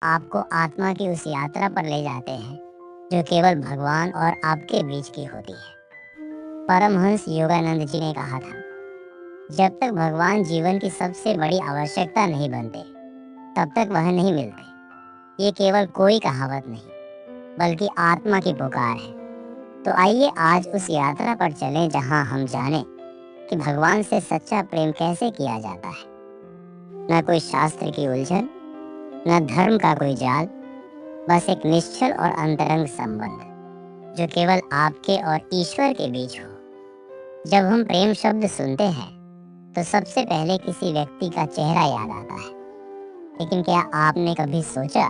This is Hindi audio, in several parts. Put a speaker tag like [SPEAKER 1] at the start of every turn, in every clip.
[SPEAKER 1] आपको आत्मा की उस यात्रा पर ले जाते हैं जो केवल भगवान और आपके बीच की होती है। परमहंस योगानंद जी ने कहा था, जब तक भगवान जीवन की सबसे बड़ी आवश्यकता नहीं बनते, तब तक वह नहीं मिलते। ये केवल कोई कहावत नहीं, बल्कि आत्मा की पुकार है। तो आइए आज उस यात्रा पर चलें जहां हम जानें कि भगवान से सच्चा प्रेम कैसे किया जाता है। न कोई शास्त्र की उलझन, न धर्म का कोई जाल, बस एक निश्चल और अंतरंग संबंध जो केवल आपके और ईश्वर के बीच हो। जब हम प्रेम शब्द सुनते हैं तो सबसे पहले किसी व्यक्ति का चेहरा याद आता है। लेकिन क्या आपने कभी सोचा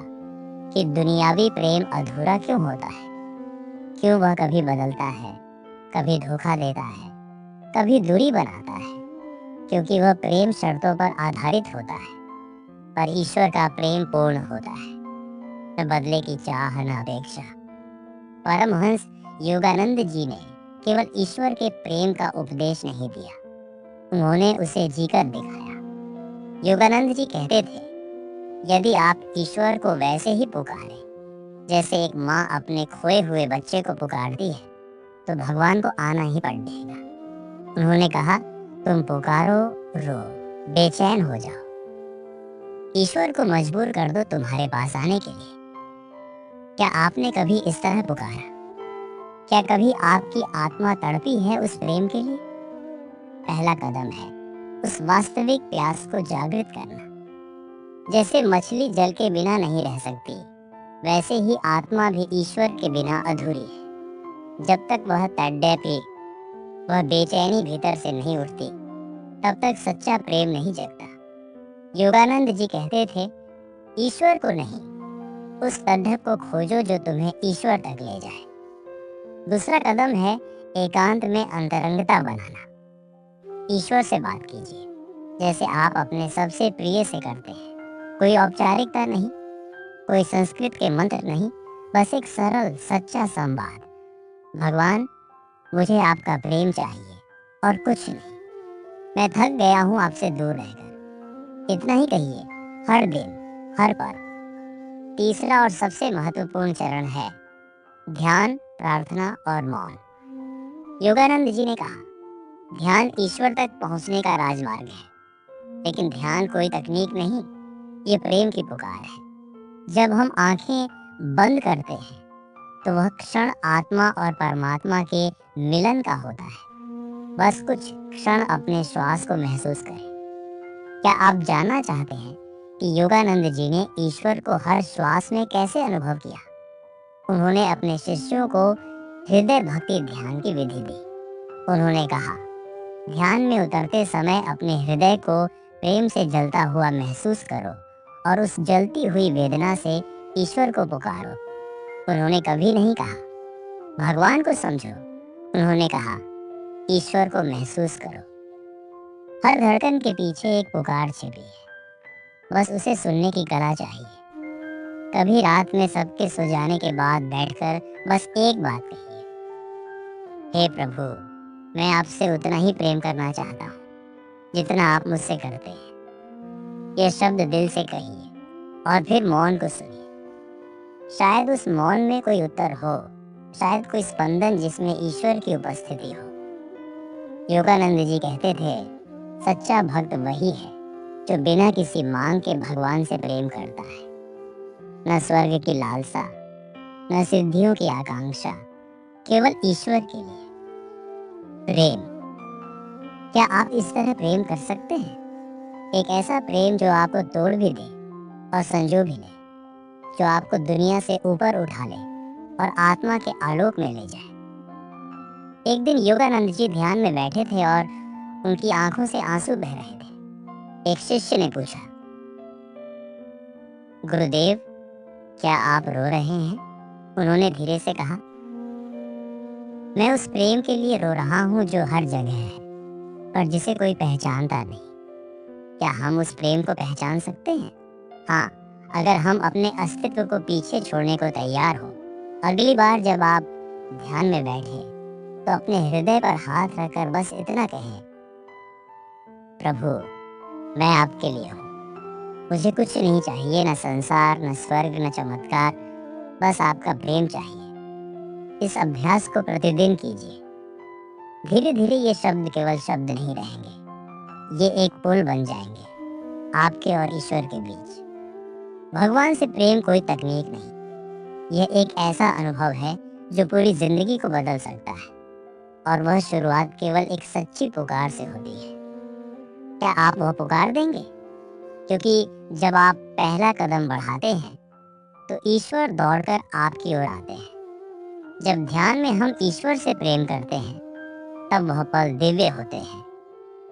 [SPEAKER 1] कि दुनियावी प्रेम अधूरा क्यों होता है? क्यों वह कभी बदलता है, कभी धोखा देता है, कभी दूरी बनाता है? क्योंकि वह प्रेम शर्तों पर आधारित होता है, पर ईश्वर का प्रेम पूर्ण होता है, न बदले की चाह न अपेक्षा। परमहंस योगानंद जी ने केवल ईश्वर के प्रेम का उपदेश नहीं दिया, उन्होंने उसे जीकर दिखाया। योगानंद जी कहते थे, यदि आप ईश्वर को वैसे ही पुकारें जैसे एक माँ अपने खोए हुए बच्चे को पुकारती है, तो भगवान को आना ही पड़ेगा। उन्होंने कहा, तुम पुकारो, रो, बेचैन हो जाओ, ईश्वर को मजबूर कर दो तुम्हारे पास आने के लिए। क्या आपने कभी इस तरह पुकारा? क्या कभी आपकी आत्मा तड़पी है उस प्रेम के लिए? पहला कदम है उस वास्तविक प्यास को जागृत करना। जैसे मछली जल के बिना नहीं रह सकती, वैसे ही आत्मा भी ईश्वर के बिना अधूरी है। जब तक वह तड़पे, वह बेचैनी भीतर से नहीं उठती, तब तक सच्चा प्रेम नहीं जगता। योगानंद जी कहते थे, ईश्वर को नहीं, उस तड़प को खोजो जो तुम्हें ईश्वर तक ले जाए। दूसरा कदम है एकांत में अंतरंगता बनाना। ईश्वर से बात कीजिए जैसे आप अपने सबसे प्रिय से करते हैं। कोई औपचारिकता नहीं, कोई संस्कृत के मंत्र नहीं, बस एक सरल सच्चा संवाद। भगवान, मुझे आपका प्रेम चाहिए और कुछ नहीं। मैं थक गया हूँ आपसे दूर रहकर। इतना ही कहिए, हर दिन, हर पल। तीसरा और सबसे महत्वपूर्ण चरण है ध्यान, प्रार्थना और मौन। योगानंद जी ने कहा, ध्यान ईश्वर तक पहुंचने का राजमार्ग है, लेकिन ध्यान कोई तकनीक नहीं, ये प्रेम की पुकार है। जब हम आंखें बंद करते हैं तो वह क्षण आत्मा और परमात्मा के मिलन का होता है। बस कुछ क्षण अपने श्वास को महसूस करें। क्या आप जानना चाहते हैं कि योगानंद जी ने ईश्वर को हर श्वास में कैसे अनुभव किया? उन्होंने अपने शिष्यों को हृदय भक्ति ध्यान की विधि दी। उन्होंने कहा, ध्यान में उतरते समय अपने हृदय को प्रेम से जलता हुआ महसूस करो और उस जलती हुई वेदना से ईश्वर को पुकारो। उन्होंने कभी नहीं कहा, भगवान को समझो। उन्होंने कहा, ईश्वर को महसूस करो। हर धड़कन के पीछे एक पुकार छिपी है, बस उसे सुनने की कला चाहिए। कभी रात में सबके सो जाने के बाद बैठकर बस एक बात कहिए, हे प्रभु, मैं आपसे उतना ही प्रेम करना चाहता हूँ जितना आप मुझसे करते हैं। ये शब्द दिल से कहिए और फिर मौन को सुनिए। शायद उस मौन में कोई उत्तर हो, शायद कोई स्पंदन जिसमें ईश्वर की उपस्थिति हो। योगानंद जी कहते थे, सच्चा भक्त वही है जो बिना किसी मांग के भगवान से प्रेम करता है। न स्वर्ग की लालसा, न सिद्धियों की आकांक्षा, केवल ईश्वर के लिए प्रेम। क्या आप इस तरह प्रेम कर सकते हैं? एक ऐसा प्रेम जो आपको तोड़ भी दे और संजो भी ले, जो आपको दुनिया से ऊपर उठा ले और आत्मा के आलोक में ले जाए। एक दिन योगानंद जी ध्यान में बैठे थे और उनकी आंखों से आंसू बह रहे थे। एक शिष्य ने पूछा, गुरुदेव, क्या आप रो रहे हैं? उन्होंने धीरे से कहा, मैं उस प्रेम के लिए रो रहा हूँ जो हर जगह है, पर जिसे कोई पहचानता नहीं। क्या हम उस प्रेम को पहचान सकते हैं? हाँ, अगर हम अपने अस्तित्व को पीछे छोड़ने को तैयार हो। अगली बार जब आप ध्यान में बैठे तो अपने हृदय पर हाथ रखकर बस इतना कहें, प्रभु, मैं आपके लिए हूँ। मुझे कुछ नहीं चाहिए, न संसार, न स्वर्ग, न चमत्कार, बस आपका प्रेम चाहिए। इस अभ्यास को प्रतिदिन कीजिए। धीरे धीरे ये शब्द केवल शब्द नहीं रहेंगे, ये एक पुल बन जाएंगे आपके और ईश्वर के बीच। भगवान से प्रेम कोई तकनीक नहीं, यह एक ऐसा अनुभव है जो पूरी जिंदगी को बदल सकता है, और वह शुरुआत केवल एक सच्ची पुकार से होती है। क्या आप वह पुकार देंगे? क्योंकि जब आप पहला कदम बढ़ाते हैं तो ईश्वर दौड़कर आपकी ओर आते हैं। जब ध्यान में हम ईश्वर से प्रेम करते हैं तब वह पल दिव्य होते हैं,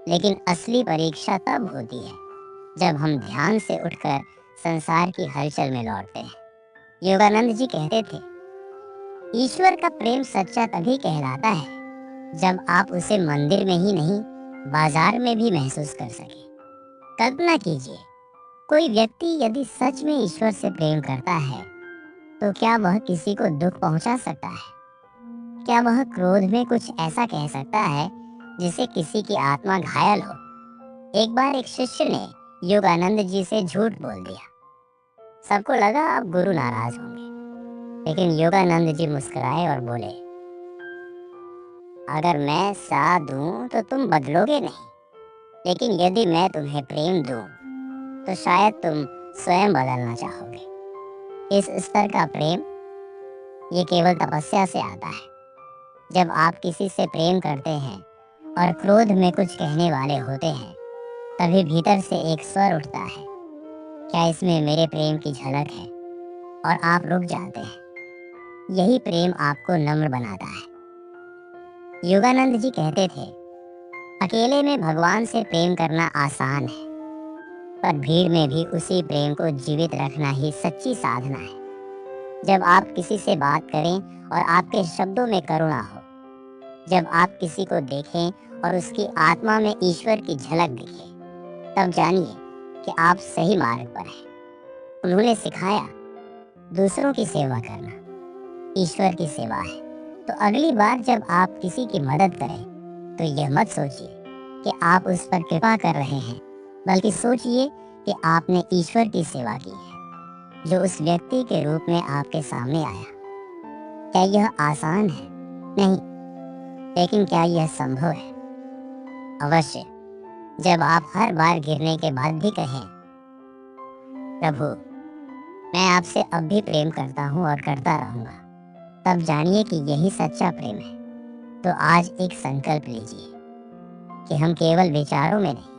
[SPEAKER 1] लेकिन असली परीक्षा तब होती है जब हम ध्यान से उठकर संसार की हलचल में लौटते हैं। योगानंद जी कहते थे, ईश्वर का प्रेम सच्चा तभी कहलाता है जब आप उसे मंदिर में ही नहीं, बाजार में भी महसूस कर सके। कल्पना कीजिए, कोई व्यक्ति यदि सच में ईश्वर से प्रेम करता है तो क्या वह किसी को दुख पहुंचा सकता है? क्या वह क्रोध में कुछ ऐसा कह सकता है जिससे किसी की आत्मा घायल हो? एक बार एक शिष्य ने योगानंद जी से झूठ बोल दिया। सबको लगा अब गुरु नाराज होंगे, लेकिन योगानंद जी मुस्कुराए और बोले, अगर मैं साथ दूं तो तुम बदलोगे नहीं, लेकिन यदि मैं तुम्हें प्रेम दूं तो शायद तुम स्वयं बदलना चाहोगे। इस स्तर का प्रेम ये केवल तपस्या से आता है। जब आप किसी से प्रेम करते हैं और क्रोध में कुछ कहने वाले होते हैं, तभी भीतर से एक स्वर उठता है, क्या इसमें मेरे प्रेम की झलक है? और आप रुक जाते हैं। यही प्रेम आपको नम्र बनाता है। योगानंद जी कहते थे, अकेले में भगवान से प्रेम करना आसान है, पर भीड़ में भी उसी प्रेम को जीवित रखना ही सच्ची साधना है। जब आप किसी से बात करें और आपके शब्दों में करुणा हो, जब आप किसी को देखें और उसकी आत्मा में ईश्वर की झलक दिखे, तब जानिए कि आप सही मार्ग पर हैं। उन्होंने सिखाया, दूसरों की सेवा करना ईश्वर की सेवा है। तो अगली बार जब आप किसी की मदद करें तो यह मत सोचिए कि आप उस पर कृपा कर रहे हैं, बल्कि सोचिए कि आपने ईश्वर की सेवा की है, जो उस व्यक्ति के रूप में आपके सामने आया। क्या यह आसान है? नहीं, लेकिन क्या यह संभव है? अवश्य। जब आप हर बार गिरने के बाद भी कहें, प्रभु मैं आपसे अब भी प्रेम करता हूँ और करता रहूंगा, तब जानिए कि यही सच्चा प्रेम है। तो आज एक संकल्प लीजिए कि हम केवल विचारों में नहीं,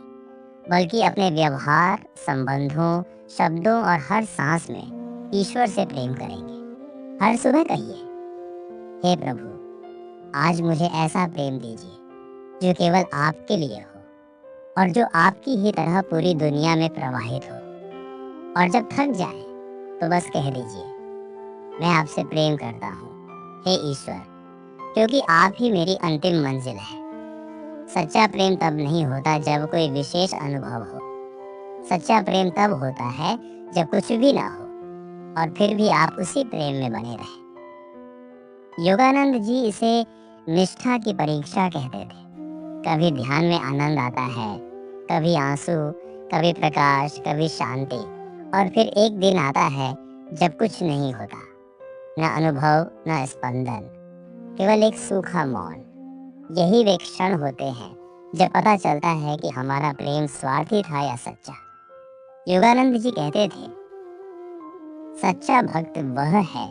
[SPEAKER 1] बल्कि अपने व्यवहार, संबंधों, शब्दों और हर सांस में ईश्वर से प्रेम करेंगे। हर सुबह कहिए, हे प्रभु आज मुझे ऐसा प्रेम दीजिए जो केवल आपके लिए हो और जो आपकी ही तरह पूरी दुनिया में प्रवाहित हो। और जब थक जाए तो बस कह दीजिए, मैं आपसे प्रेम करता हूँ हे ईश्वर, क्योंकि आप ही मेरी अंतिम मंजिल है। सच्चा प्रेम तब नहीं होता जब कोई विशेष अनुभव हो। सच्चा प्रेम तब होता है जब कुछ भी ना हो और फिर भी आप उसी प्रेम में बने रहें। योगानंद जी इसे निष्ठा की परीक्षा कहते थे। कभी ध्यान में आनंद आता है, कभी आंसू, कभी प्रकाश, कभी शांति, और फिर एक दिन आता है जब कुछ नहीं होता, न अनुभव न स्पंदन, केवल एक सूखा मौन। यही वे क्षण होते हैं जब पता चलता है कि हमारा प्रेम स्वार्थी था या सच्चा। योगानंद जी कहते थे, सच्चा भक्त वह है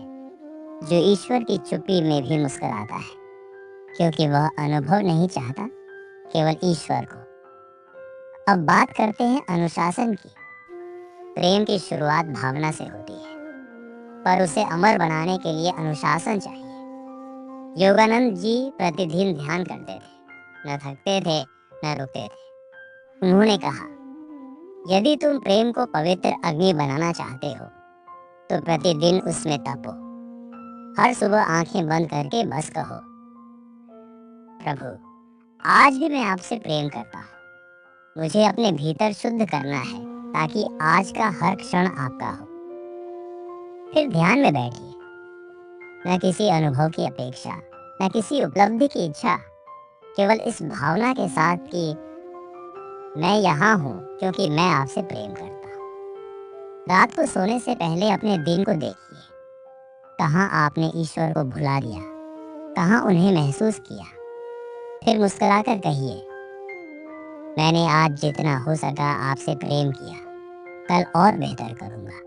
[SPEAKER 1] जो ईश्वर की चुप्पी में भी मुस्कुराता है, क्योंकि वह अनुभव नहीं चाहता, केवल ईश्वर को। अब बात करते हैं अनुशासन की। प्रेम की शुरुआत भावना से होती है, पर उसे अमर बनाने के लिए अनुशासन चाहिए। योगानंद जी प्रतिदिन ध्यान करते थे, न थकते थे न रुकते थे। उन्होंने कहा, यदि तुम प्रेम को पवित्र अग्नि बनाना चाहते हो तो प्रतिदिन उसमें तपो। हर सुबह आंखें बंद करके बस कहो, प्रभु आज भी मैं आपसे प्रेम करता हूँ। मुझे अपने भीतर शुद्ध करना है ताकि आज का हर क्षण आपका हो। फिर ध्यान में बैठिए, न किसी अनुभव की अपेक्षा, न किसी उपलब्धि की इच्छा, केवल इस भावना के साथ कि मैं यहाँ हूँ क्योंकि मैं आपसे प्रेम करता हूँ। रात को सोने से पहले अपने दिन को देखिए। कहाँ आपने ईश्वर को भुला दिया, कहाँ उन्हें महसूस किया। फिर मुस्कुराकर कहिए, मैंने आज जितना हो सका आपसे प्रेम किया, कल और बेहतर करूँगा।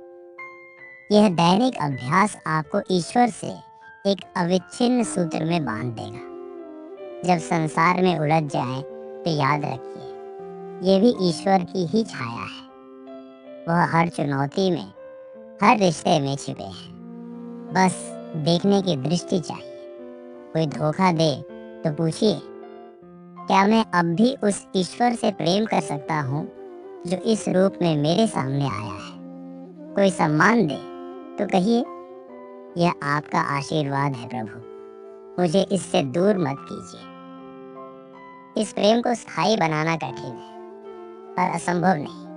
[SPEAKER 1] यह दैनिक अभ्यास आपको ईश्वर से एक अविच्छिन्न सूत्र में बांध देगा। जब संसार में उलझ जाए तो याद रखिए, ये भी ईश्वर की ही छाया है। वह हर चुनौती में, हर रिश्ते में छिपे हैं। बस देखने की दृष्टि चाहिए। कोई धोखा दे तो पूछिए, क्या मैं अब भी उस ईश्वर से प्रेम कर सकता हूँ जो इस रूप में मेरे सामने आया है? कोई सम्मान दे तो कहिए, यह आपका आशीर्वाद है प्रभु, मुझे इससे दूर मत कीजिए। इस प्रेम को स्थायी बनाना कठिन है, पर असंभव नहीं।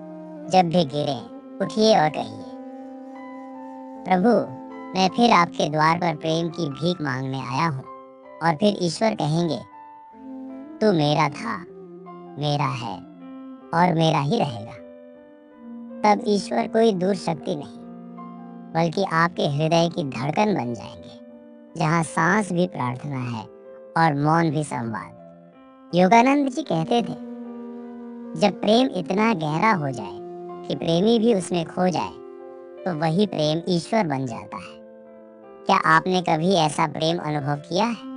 [SPEAKER 1] जब भी गिरे उठिए और कहिए, प्रभु, मैं फिर आपके द्वार पर प्रेम की भीख मांगने आया हूँ। और फिर ईश्वर कहेंगे, तू मेरा था, मेरा है और मेरा ही रहेगा। तब ईश्वर कोई दूर शक्ति नहीं, बल्कि आपके हृदय की धड़कन बन जाएंगे, जहाँ सांस भी प्रार्थना है और मौन भी संवाद। योगानंद जी कहते थे, जब प्रेम इतना गहरा हो जाए कि प्रेमी भी उसमें खो जाए, तो वही प्रेम ईश्वर बन जाता है। क्या आपने कभी ऐसा प्रेम अनुभव किया है,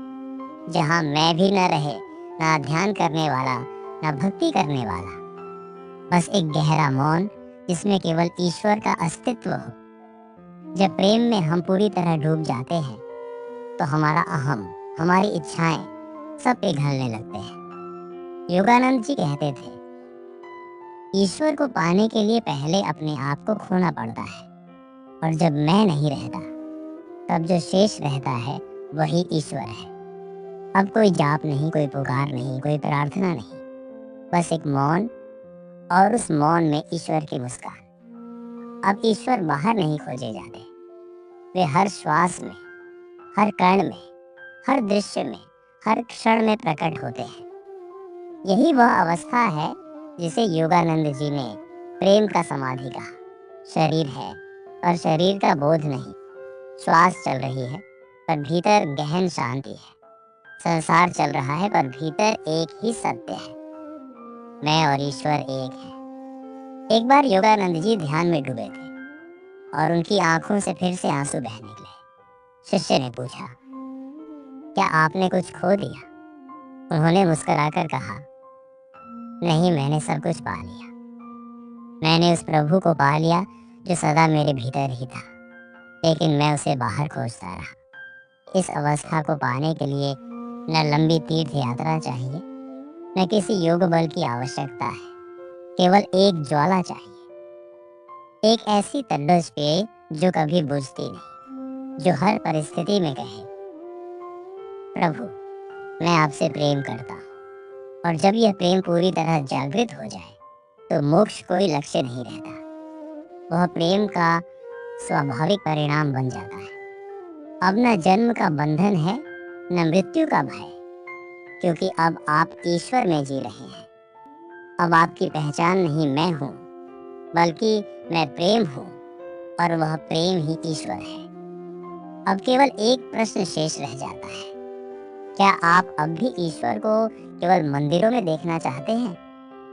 [SPEAKER 1] जहाँ मैं भी न रहे, ना ध्यान करने वाला, ना भक्ति करने वाला, बस एक गहरा मौन जिसमें केवल ईश्वर का अस्तित्व हो? जब प्रेम में हम पूरी तरह डूब जाते हैं, तो हमारा अहम, हमारी इच्छाएं सब पिघलने लगते हैं। योगानंद जी कहते थे, ईश्वर को पाने के लिए पहले अपने आप को खोना पड़ता है, और जब मैं नहीं रहता, तब जो शेष रहता है वही ईश्वर है। अब कोई जाप नहीं, कोई पुकार नहीं, कोई प्रार्थना नहीं, बस एक मौन, और उस मौन में ईश्वर की मुस्कान। अब ईश्वर बाहर नहीं खोजे जाते, वे हर श्वास में, हर कण में, हर दृश्य में, हर क्षण में प्रकट होते हैं। यही वह अवस्था है जिसे योगानंद जी ने प्रेम का समाधि कहा। शरीर है और शरीर का बोध नहीं, श्वास चल रही है पर भीतर गहन शांति है। संसार चल रहा है पर भीतर एक ही सत्य है, मैं और ईश्वर एक है। एक बार योगानंद जी ध्यान में डूबे थे और उनकी आंखों से फिर से आंसू बहने लगे। शिष्य ने पूछा, क्या आपने कुछ खो दिया? उन्होंने मुस्कुराकर कहा, नहीं, मैंने सब कुछ पा लिया। मैंने उस प्रभु को पा लिया जो सदा मेरे भीतर ही था, लेकिन मैं उसे बाहर खोजता रहा। इस अवस्था को पाने के लिए न लंबी तीर्थ यात्रा चाहिए, न किसी योग बल की आवश्यकता है। केवल एक ज्वाला चाहिए, एक ऐसी तड्डस पे जो कभी बुझती नहीं, जो हर परिस्थिति में कहे, प्रभु, मैं आपसे प्रेम करता हूँ। और जब यह प्रेम पूरी तरह जागृत हो जाए, तो मोक्ष कोई लक्ष्य नहीं रहता, वह प्रेम का स्वाभाविक परिणाम बन जाता है। अब न जन्म का बंधन है, न मृत्यु का भय, क्योंकि अब आप ईश्वर में जी रहे हैं। अब आपकी पहचान नहीं मैं हूँ, बल्कि मैं प्रेम हूँ, और वह प्रेम ही ईश्वर है। अब केवल एक प्रश्न शेष रह जाता है, क्या आप अब भी ईश्वर को केवल मंदिरों में देखना चाहते हैं,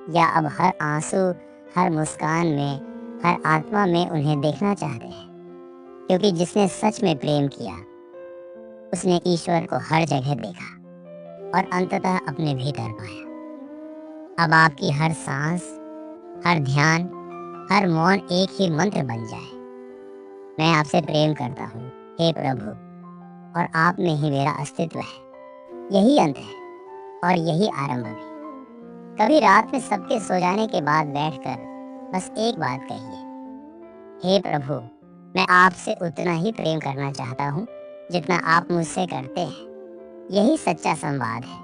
[SPEAKER 1] या अब हर आंसू, हर मुस्कान में, हर आत्मा में उन्हें देखना चाहते हैं? क्योंकि जिसने सच में प्रेम किया, उसने ईश्वर को हर जगह देखा और अंततः अपने भीतर पाया। अब आपकी हर सांस, हर ध्यान, हर मौन एक ही मंत्र बन जाए, मैं आपसे प्रेम करता हूँ हे प्रभु, और आप में ही मेरा अस्तित्व है। यही अंत है और यही आरंभ भी। कभी रात में सबके सो जाने के बाद बैठकर बस एक बात कहिए, हे प्रभु, मैं आपसे उतना ही प्रेम करना चाहता हूँ जितना आप मुझसे करते हैं। यही सच्चा संवाद है।